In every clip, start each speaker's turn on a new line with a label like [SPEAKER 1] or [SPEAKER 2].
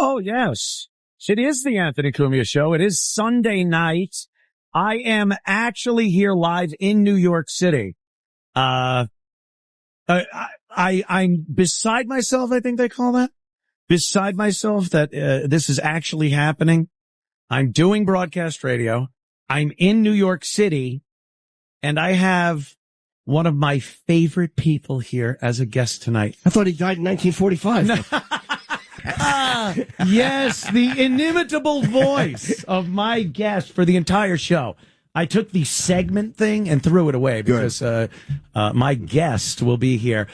[SPEAKER 1] Oh, yes. It is the Anthony Cumia Show. It is Sunday night. I am actually here live in New York City. I'm beside myself, I think they call that. Beside myself that this is actually happening. I'm doing broadcast radio. I'm in New York City, and I have one of my favorite people here as a guest tonight.
[SPEAKER 2] I thought he died in 1945.
[SPEAKER 1] Yes, the inimitable voice of my guest for the entire show. I took the segment thing and threw it away because my guest will be here.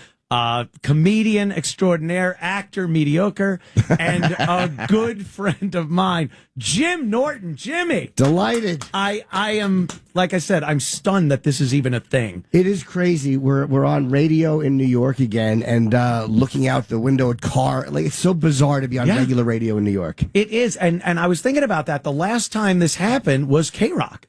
[SPEAKER 1] Comedian extraordinaire, actor mediocre, and a good friend of mine, Jim Norton. Jimmy.
[SPEAKER 2] Delighted.
[SPEAKER 1] I am, like I said, I'm stunned that this is even a thing.
[SPEAKER 2] It is crazy. We're on radio in New York again and looking out the window at car. Like, it's so bizarre to be on regular radio in New York.
[SPEAKER 1] It is. And I was thinking about that. The last time this happened was K-Rock.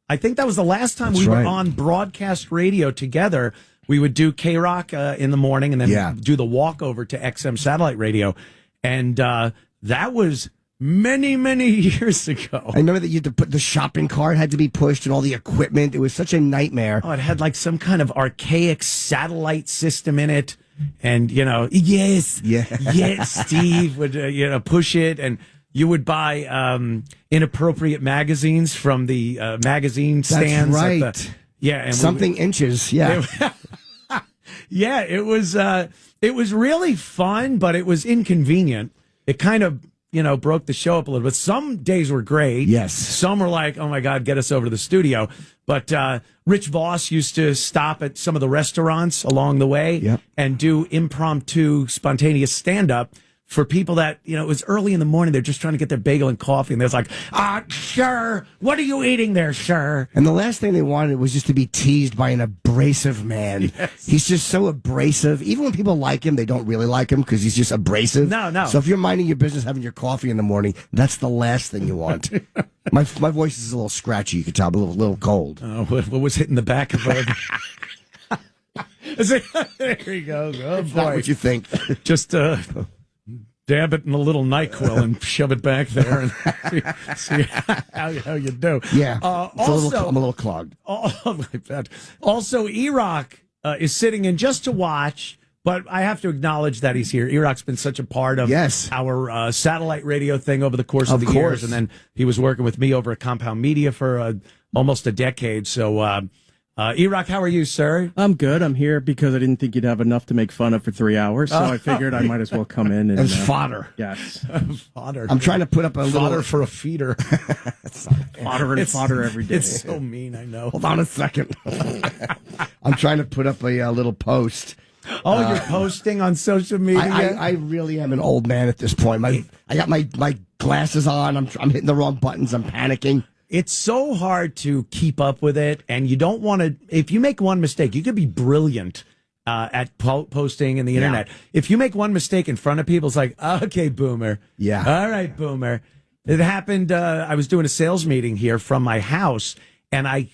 [SPEAKER 1] I think that was the last time we were on broadcast radio together. We would do K-Rock in the morning and then do the walkover to XM satellite radio. And that was many, many years ago.
[SPEAKER 2] I remember that you had to put the shopping cart had to be pushed and all the equipment. It was such a nightmare.
[SPEAKER 1] Oh, it had like some kind of archaic satellite system in it. And, yes, Steve would, push it. And you would buy inappropriate magazines from the magazine stands.
[SPEAKER 2] That's right.
[SPEAKER 1] And
[SPEAKER 2] something inches. Yeah.
[SPEAKER 1] Yeah, it was really fun, but it was inconvenient. It kind of, broke the show up a little bit. Some days were great.
[SPEAKER 2] Yes.
[SPEAKER 1] Some were like, oh my God, get us over to the studio. But Rich Voss used to stop at some of the restaurants along the way and do impromptu, spontaneous stand-up for people that, it was early in the morning. They're just trying to get their bagel and coffee. And they're like, sir, what are you eating there, sir?
[SPEAKER 2] And the last thing they wanted was just to be teased by an abrasive man. Yes. He's just so abrasive. Even when people like him, they don't really like him because he's just abrasive.
[SPEAKER 1] No.
[SPEAKER 2] So if you're minding your business, having your coffee in the morning, that's the last thing you want. My voice is a little scratchy. You can tell I'm a little cold.
[SPEAKER 1] Oh, what was hitting the back of her? There he goes. Oh, boy.
[SPEAKER 2] Not what you think.
[SPEAKER 1] Just, dab it in a little NyQuil and shove it back there and see how you do.
[SPEAKER 2] Yeah, I'm a little clogged.
[SPEAKER 1] Like that. Also, E-Rock is sitting in just to watch, but I have to acknowledge that he's here. E-Rock's been such a part of our satellite radio thing over the course of the years, and then he was working with me over at Compound Media for almost a decade. So, E-Rock, how are you, sir?
[SPEAKER 3] I'm good. I'm here because I didn't think you'd have enough to make fun of for 3 hours, so I figured I might as well come in.
[SPEAKER 2] And fodder.
[SPEAKER 3] Yes.
[SPEAKER 1] Fodder.
[SPEAKER 2] I'm trying to put up a
[SPEAKER 1] fodder for a feeder.
[SPEAKER 3] Fodder every day.
[SPEAKER 1] It's so mean, I know.
[SPEAKER 2] Hold on a second. I'm trying to put up a little post.
[SPEAKER 1] Oh, you're posting on social media?
[SPEAKER 2] I really am an old man at this point. I got my glasses on. I'm hitting the wrong buttons. I'm panicking.
[SPEAKER 1] It's so hard to keep up with it, and you don't want to. If you make one mistake, you could be brilliant at posting in the internet. If you make one mistake in front of people, it's like, okay, boomer.
[SPEAKER 2] Yeah.
[SPEAKER 1] All right, boomer. It happened. I was doing a sales meeting here from my house, and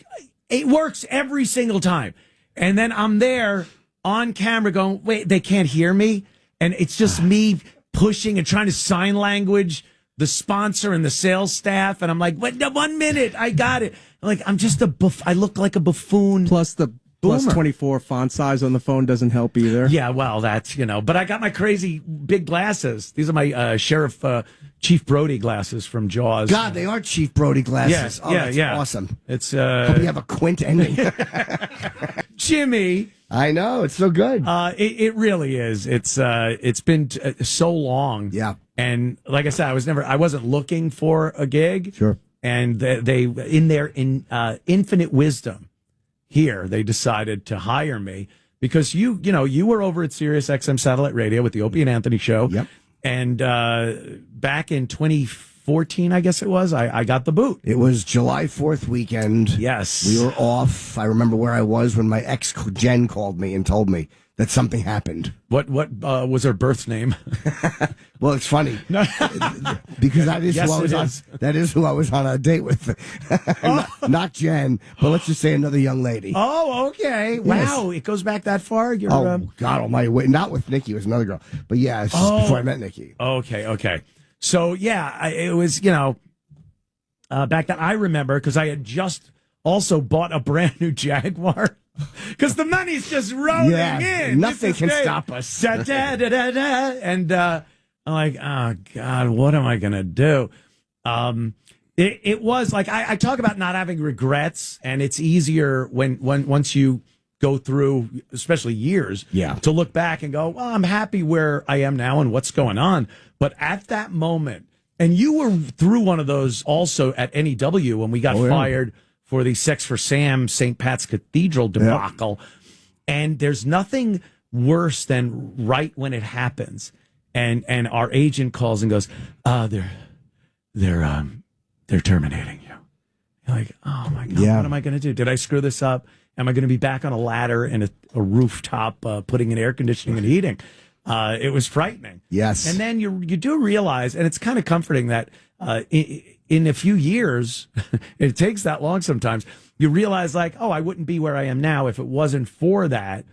[SPEAKER 1] it works every single time. And then I'm there on camera going, wait, they can't hear me, and it's just me pushing and trying to sign language the sponsor and the sales staff, and I'm like, wait, 1 minute, I got it. I'm just I look like a buffoon.
[SPEAKER 3] Plus the plus 24 font size on the phone doesn't help either.
[SPEAKER 1] Yeah, well, that's, but I got my crazy big glasses. These are my Sheriff Chief Brody glasses from Jaws.
[SPEAKER 2] God, they are Chief Brody glasses.
[SPEAKER 1] Yes,
[SPEAKER 2] that's awesome.
[SPEAKER 1] It's
[SPEAKER 2] hope you have a quint ending.
[SPEAKER 1] Jimmy.
[SPEAKER 2] I know, it's so good.
[SPEAKER 1] It really is. It's been so long.
[SPEAKER 2] Yeah.
[SPEAKER 1] And like I said, I wasn't looking for a gig.
[SPEAKER 2] Sure.
[SPEAKER 1] And they in their infinite wisdom here, they decided to hire me because you were over at Sirius XM satellite radio with the Opie and Anthony show.
[SPEAKER 2] Yep.
[SPEAKER 1] And back in 2014, I guess it was, I got the boot.
[SPEAKER 2] It was July 4th weekend.
[SPEAKER 1] Yes.
[SPEAKER 2] We were off. I remember where I was when my ex Jen called me and told me that something happened.
[SPEAKER 1] What was her birth name?
[SPEAKER 2] Well, it's funny because that is who I was on a date with. Not Jen, but let's just say another young lady.
[SPEAKER 1] Oh, okay.
[SPEAKER 2] Yes.
[SPEAKER 1] Wow, it goes back that far.
[SPEAKER 2] God Almighty! Wait, not with Nikki. It was another girl, but yeah, it's just before I met Nikki.
[SPEAKER 1] Okay. So yeah, it was, back then I remember because I had just also bought a brand new Jaguar. Because the money's just rolling in.
[SPEAKER 2] Nothing can stop us.
[SPEAKER 1] Da, da, da, da, da. And I'm like, oh, God, what am I going to do? It was like, I talk about not having regrets, and it's easier when once you go through, especially years, to look back and go, well, I'm happy where I am now and what's going on. But at that moment, and you were through one of those also at NEW when we got fired for the Sex for Sam St. Pat's Cathedral debacle. And there's nothing worse than right when it happens. And our agent calls and goes, they're terminating you. You're like, oh my God, what am I going to do? Did I screw this up? Am I going to be back on a ladder in a rooftop putting in air conditioning and heating? It was frightening.
[SPEAKER 2] Yes.
[SPEAKER 1] And then you do realize, and it's kind of comforting that in a few years, it takes that long sometimes, you realize like, oh, I wouldn't be where I am now if it wasn't for that.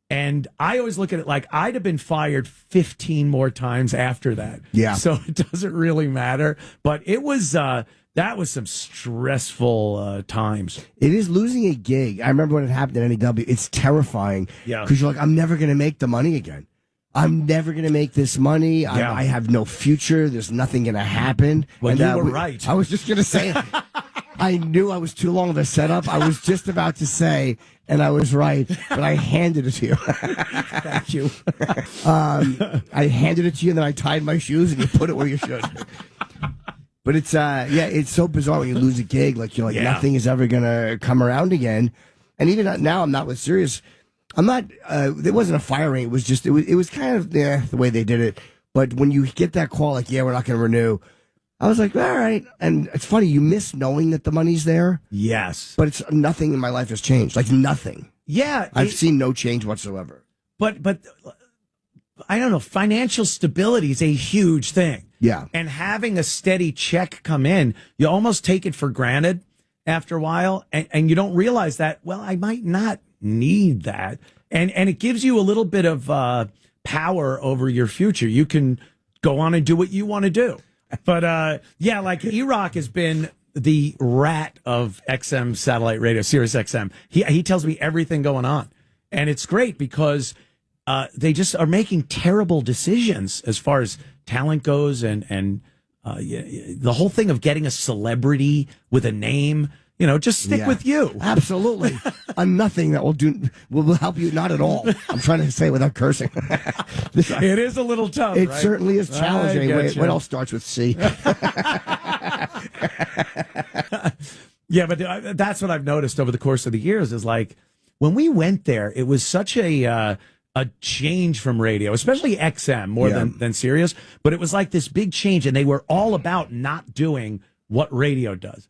[SPEAKER 1] And I always look at it like I'd have been fired 15 more times after that.
[SPEAKER 2] Yeah.
[SPEAKER 1] So it doesn't really matter. But it was, that was some stressful times.
[SPEAKER 2] It is losing a gig. I remember when it happened at NEW. It's terrifying.
[SPEAKER 1] Yeah.
[SPEAKER 2] Because you're like, I'm never going to make the money again. I'm never going to make this money.
[SPEAKER 1] Yeah.
[SPEAKER 2] I have no future. There's nothing going to happen.
[SPEAKER 1] Well,
[SPEAKER 2] and
[SPEAKER 1] you were right.
[SPEAKER 2] I was just going to say, I knew I was too long of a setup. I was just about to say, and I was right, but I handed it to you.
[SPEAKER 1] Thank you.
[SPEAKER 2] I handed it to you, and then I tied my shoes, and you put it where you should. But it's it's so bizarre when you lose a gig. Like you're like nothing is ever going to come around again. And even now, I'm not with Sirius. I'm not. It wasn't a firing. It was just. It was kind of the way they did it. But when you get that call, like, we're not going to renew. I was like, all right. And it's funny. You miss knowing that the money's there.
[SPEAKER 1] Yes.
[SPEAKER 2] But it's nothing in my life has changed. Like nothing.
[SPEAKER 1] Yeah.
[SPEAKER 2] I've seen no change whatsoever.
[SPEAKER 1] But I don't know. Financial stability is a huge thing.
[SPEAKER 2] Yeah.
[SPEAKER 1] And having a steady check come in, you almost take it for granted after a while, and you don't realize that. Well, I might not need that, and it gives you a little bit of power over your future. You can go on and do what you want to do. But like E-Rock has been the rat of XM satellite radio, Sirius XM. He tells me everything going on, and it's great because they just are making terrible decisions as far as talent goes, and the whole thing of getting a celebrity with a name. Just stick with you.
[SPEAKER 2] Absolutely. I'm nothing that will help you. Not at all. I'm trying to say it without cursing.
[SPEAKER 1] It is a little tough.
[SPEAKER 2] It
[SPEAKER 1] right?
[SPEAKER 2] certainly is challenging. What else starts with C?
[SPEAKER 1] Yeah, but that's what I've noticed over the course of the years is like when we went there, it was such a change from radio, especially XM more than Sirius. But it was like this big change, and they were all about not doing what radio does.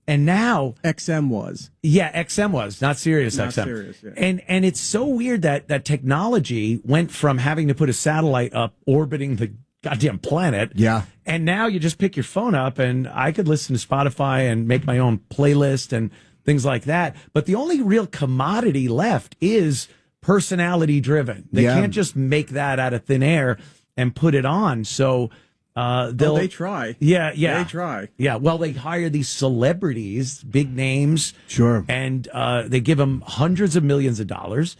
[SPEAKER 1] And now
[SPEAKER 3] XM was.
[SPEAKER 1] Yeah, XM was, not Sirius
[SPEAKER 3] not
[SPEAKER 1] XM.
[SPEAKER 3] Sirius, yeah.
[SPEAKER 1] And it's so weird that technology went from having to put a satellite up orbiting the goddamn planet.
[SPEAKER 2] Yeah.
[SPEAKER 1] And now you just pick your phone up, and I could listen to Spotify and make my own playlist and things like that. But the only real commodity left is personality driven. They can't just make that out of thin air and put it on. So
[SPEAKER 3] they try.
[SPEAKER 1] Yeah.
[SPEAKER 3] They try.
[SPEAKER 1] Yeah. Well, they hire these celebrities, big names.
[SPEAKER 2] Sure.
[SPEAKER 1] And they give them hundreds of millions of dollars,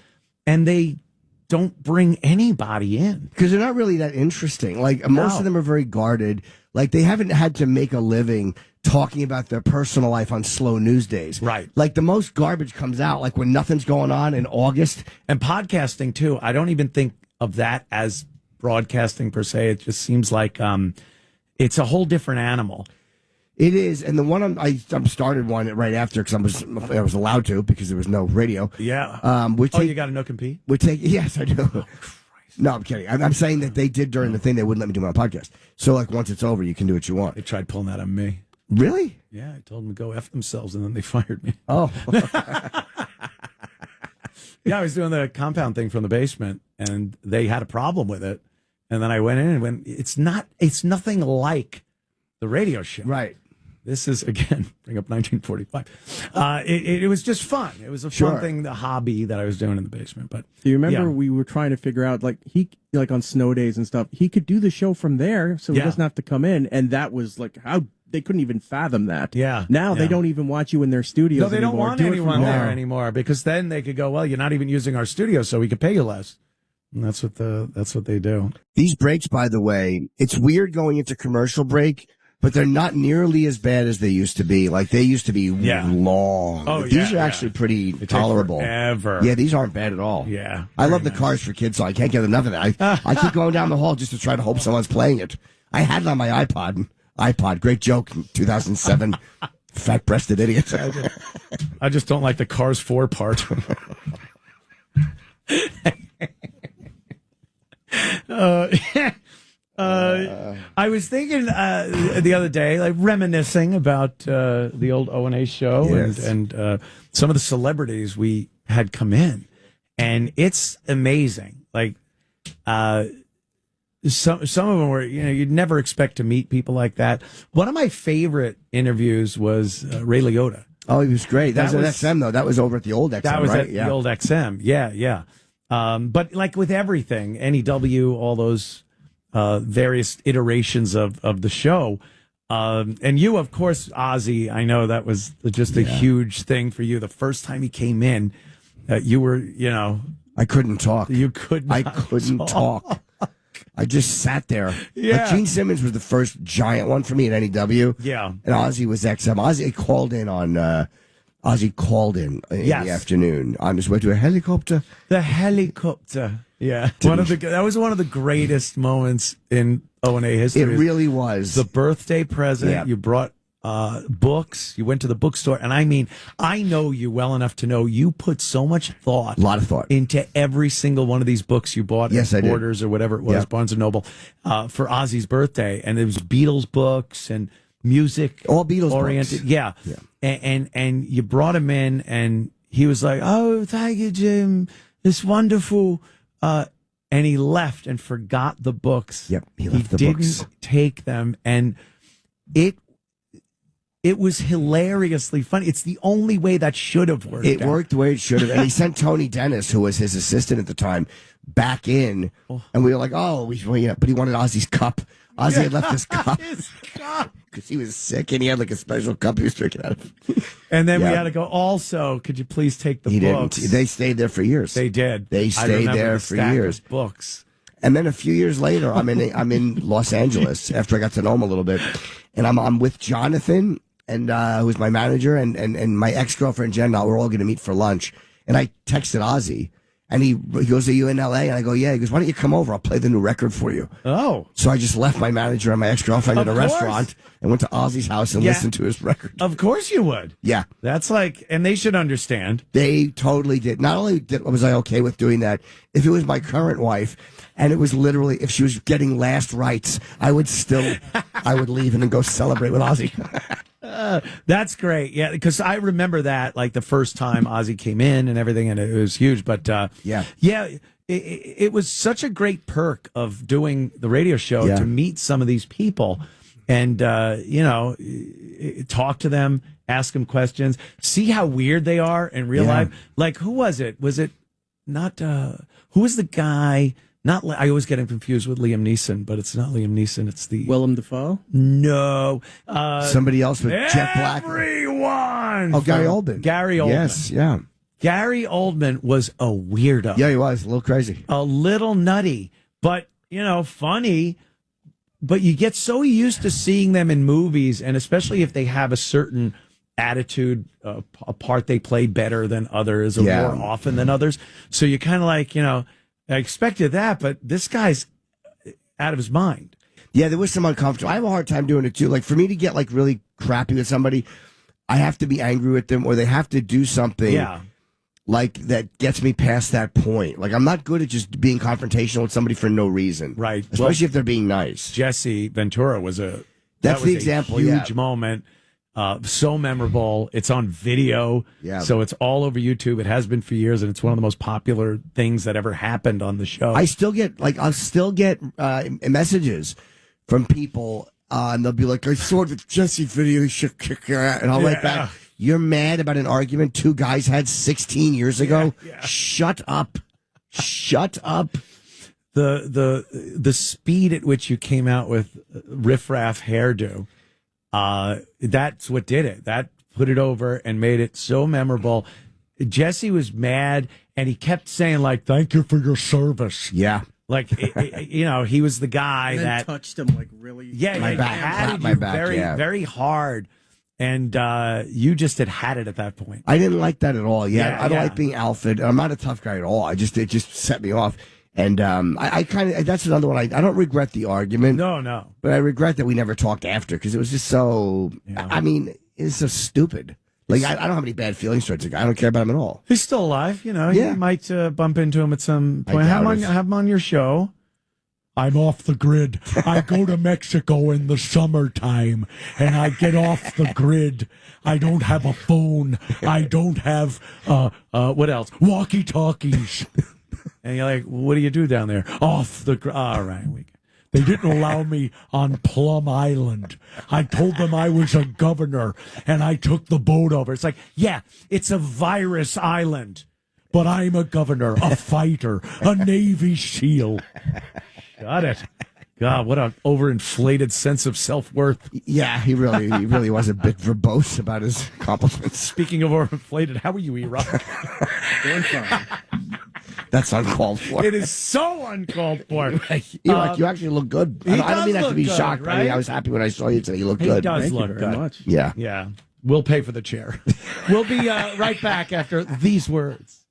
[SPEAKER 1] and they don't bring anybody in.
[SPEAKER 2] Because they're not really that interesting. Like, most of them are very guarded. Like, they haven't had to make a living talking about their personal life on slow news days.
[SPEAKER 1] Right.
[SPEAKER 2] Like, the most garbage comes out, like, when nothing's going on in August.
[SPEAKER 1] And podcasting, too. I don't even think of that as broadcasting per se. It just seems like it's a whole different animal.
[SPEAKER 2] It is, and the one I started one right after because I was allowed to because there was no radio.
[SPEAKER 1] Yeah. You got a no compete?
[SPEAKER 2] Yes, I do. Oh, no, I'm kidding. I'm saying that they did during the thing. They wouldn't let me do my podcast. So like once it's over, you can do what you want.
[SPEAKER 1] They tried pulling that on me.
[SPEAKER 2] Really?
[SPEAKER 1] Yeah, I told them to go F themselves, and then they fired me.
[SPEAKER 2] Oh.
[SPEAKER 1] Yeah, I was doing the compound thing from the basement, and they had a problem with it. And then I went in and it's nothing like the radio show.
[SPEAKER 2] Right.
[SPEAKER 1] this is, again, bring up 1945. It was just fun. It was a fun thing, the hobby that I was doing in the basement. But
[SPEAKER 3] do you remember we were trying to figure out, like, on snow days and stuff, he could do the show from there, so he doesn't have to come in. And that was like, how they couldn't even fathom that.
[SPEAKER 1] Yeah.
[SPEAKER 3] Now they don't even watch you in their studios.
[SPEAKER 1] No, they don't want anyone there anymore, because then they could go, well, you're not even using our studio, so we could pay you less. And that's what they do.
[SPEAKER 2] These breaks, by the way, it's weird going into commercial break, but they're not nearly as bad as they used to be. Like, they used to be long.
[SPEAKER 1] Oh,
[SPEAKER 2] these are actually pretty tolerable.
[SPEAKER 1] Ever.
[SPEAKER 2] Yeah, these aren't bad at all.
[SPEAKER 1] Yeah.
[SPEAKER 2] I love the Cars for Kids, so I can't get enough of that. I keep going down the hall just to try to hope someone's playing it. I had it on my iPod. Great joke in 2007. Fat-breasted idiot.
[SPEAKER 1] I just don't like the Cars 4 part. I was thinking the other day, like, reminiscing about the old O&A show and some of the celebrities we had come in, and it's amazing. Like, some of them were, you'd never expect to meet people like that. One of my favorite interviews was Ray Liotta.
[SPEAKER 2] Oh, he was great. That was at XM, though. That was over at the old XM,
[SPEAKER 1] That was
[SPEAKER 2] right?
[SPEAKER 1] at the old XM. Yeah. But like with everything, NEW, all those various iterations of the show. And you, of course, Ozzy, I know that was just a huge thing for you. The first time he came in, you were,
[SPEAKER 2] I couldn't talk.
[SPEAKER 1] You couldn't.
[SPEAKER 2] I couldn't talk. I just sat there.
[SPEAKER 1] Yeah.
[SPEAKER 2] Like, Gene Simmons was the first giant one for me at NEW.
[SPEAKER 1] Yeah.
[SPEAKER 2] And Ozzy was XM. Ozzy called in in the afternoon on his way to a helicopter.
[SPEAKER 1] The helicopter. Yeah. That was one of the greatest moments in O&A history.
[SPEAKER 2] It really was.
[SPEAKER 1] The birthday present.
[SPEAKER 2] Yeah.
[SPEAKER 1] You brought books. You went to the bookstore. And I mean, I know you well enough to know you put so much thought.
[SPEAKER 2] A lot of thought.
[SPEAKER 1] Into every single one of these books you bought at Borders or whatever it was, Barnes & Noble, for Ozzy's birthday. And it was Beatles books and music.
[SPEAKER 2] All Beatles
[SPEAKER 1] oriented.
[SPEAKER 2] books.
[SPEAKER 1] Yeah. And you brought him in, and he was like, "Oh, thank you, Jim. It's wonderful." And he left and forgot the books.
[SPEAKER 2] Yep, he left the
[SPEAKER 1] didn't
[SPEAKER 2] books.
[SPEAKER 1] take them, and it was hilariously funny. It's the only way that should have worked.
[SPEAKER 2] It worked the way it should have. And he sent Tony Dennis, who was his assistant at the time, back in. And we were like, but he wanted Ozzy's cup. Ozzy had left his cup. Because he was sick, and he had like a special cup he was drinking out of.
[SPEAKER 1] And then we had to go, also, could you please take the books?
[SPEAKER 2] Didn't. They stayed there for years.
[SPEAKER 1] They did.
[SPEAKER 2] They stayed there for years.
[SPEAKER 1] Books.
[SPEAKER 2] And then a few years later, I'm in Los Angeles after I got to know him a little bit, and I'm with Jonathan, and who's my manager, and my ex-girlfriend Jen. We're all going to meet for lunch, and I texted Ozzy, and he goes, "Are you in LA?" And I go, "Yeah." He goes, "Why don't you come over? I'll play the new record for you."
[SPEAKER 1] Oh,
[SPEAKER 2] so I just left my manager and my ex-girlfriend at a restaurant and went to Ozzy's house and listened to his record.
[SPEAKER 1] Of course you would.
[SPEAKER 2] Yeah,
[SPEAKER 1] that's like, and they should understand.
[SPEAKER 2] They totally did. Not only was I okay with doing that, if it was my current wife, and it was literally, if she was getting last rites, I would leave and then go celebrate with Ozzy.
[SPEAKER 1] That's great. Yeah, because I remember that, like, the first time Ozzy came in and everything, and it was huge. But it was such a great perk of doing the radio show to meet some of these people and, talk to them, ask them questions, see how weird they are in real life. Like, who was it? Was it not, who was the guy? I always get him confused with Liam Neeson, but it's not Liam Neeson. It's the
[SPEAKER 3] Willem Dafoe.
[SPEAKER 1] No,
[SPEAKER 2] somebody else with Jet Black.
[SPEAKER 1] Everyone.
[SPEAKER 2] Oh, Gary Oldman.
[SPEAKER 1] Gary Oldman.
[SPEAKER 2] Yes, yeah.
[SPEAKER 1] Gary Oldman was a weirdo.
[SPEAKER 2] Yeah, he was a little crazy,
[SPEAKER 1] a little nutty, but funny. But you get so used to seeing them in movies, and especially if they have a certain attitude, a part they play better than others or more often than others. So you kind of like, I expected that, but this guy's out of his mind.
[SPEAKER 2] Yeah, there was some uncomfortable. I have a hard time doing it too. Like, for me to get like really crappy with somebody, I have to be angry with them, or they have to do something like that gets me past that point. Like, I'm not good at just being confrontational with somebody for no reason.
[SPEAKER 1] Right.
[SPEAKER 2] Especially if they're being nice.
[SPEAKER 1] Jesse Ventura was
[SPEAKER 2] that's the example.
[SPEAKER 1] Huge moment. So memorable. It's on video.
[SPEAKER 2] Yeah.
[SPEAKER 1] So it's all over YouTube. It has been for years, and it's one of the most popular things that ever happened on the show.
[SPEAKER 2] I'll still get messages from people and they'll be like, I saw the Jesse video, you should kick your ass. And I'll write back, you're mad about an argument two guys had 16 years ago? Shut up. Shut up.
[SPEAKER 1] The speed at which you came out with riffraff hairdo, that's what did it. That put it over and made it so memorable. Jesse was mad, and he kept saying, like, thank you for your service.
[SPEAKER 2] Yeah.
[SPEAKER 1] Like, you know, he was the guy
[SPEAKER 3] and then
[SPEAKER 1] that
[SPEAKER 3] touched him like really.
[SPEAKER 1] Yeah,
[SPEAKER 2] my
[SPEAKER 1] he
[SPEAKER 2] back,
[SPEAKER 1] had
[SPEAKER 2] my
[SPEAKER 1] you
[SPEAKER 2] back,
[SPEAKER 1] very, very hard. And you just had it at that point.
[SPEAKER 2] I didn't like that at all. Yeah, I don't
[SPEAKER 1] yeah.
[SPEAKER 2] like being alpha. I'm not a tough guy at all. It just set me off. And I kind of, that's another one. I don't regret the argument.
[SPEAKER 1] No.
[SPEAKER 2] But I regret that we never talked after because it was just so, I mean, it's so stupid. Like, I don't have any bad feelings towards the guy. I don't care about him at all.
[SPEAKER 1] He's still alive, you know.
[SPEAKER 2] Yeah.
[SPEAKER 1] You might bump into him at some point.
[SPEAKER 2] I doubt it.
[SPEAKER 1] Have him on your show. I'm off the grid. I go to Mexico in the summertime, and I get off the grid. I don't have a phone. I don't have, what else? Walkie-talkies. And you're like, what do you do down there? Off the grid. All right. They didn't allow me on Plum Island. I told them I was a governor, and I took the boat over. It's like, yeah, it's a virus island, but I'm a governor, a fighter, a Navy SEAL. Got it. God, what an overinflated sense of self-worth.
[SPEAKER 2] Yeah, he really was a bit verbose about his accomplishments.
[SPEAKER 1] Speaking of overinflated, how are you, E-Rock?
[SPEAKER 3] Doing fine.
[SPEAKER 2] That's uncalled for.
[SPEAKER 1] It is so uncalled for.
[SPEAKER 2] You actually look good. I don't mean that to be shocked.
[SPEAKER 1] Right?
[SPEAKER 2] I mean, I was happy when I saw you today. You look good.
[SPEAKER 1] He does
[SPEAKER 3] Thank
[SPEAKER 1] look
[SPEAKER 3] you very
[SPEAKER 1] good.
[SPEAKER 3] much.
[SPEAKER 2] Yeah.
[SPEAKER 1] Yeah. We'll pay for the chair. We'll be right back after these words.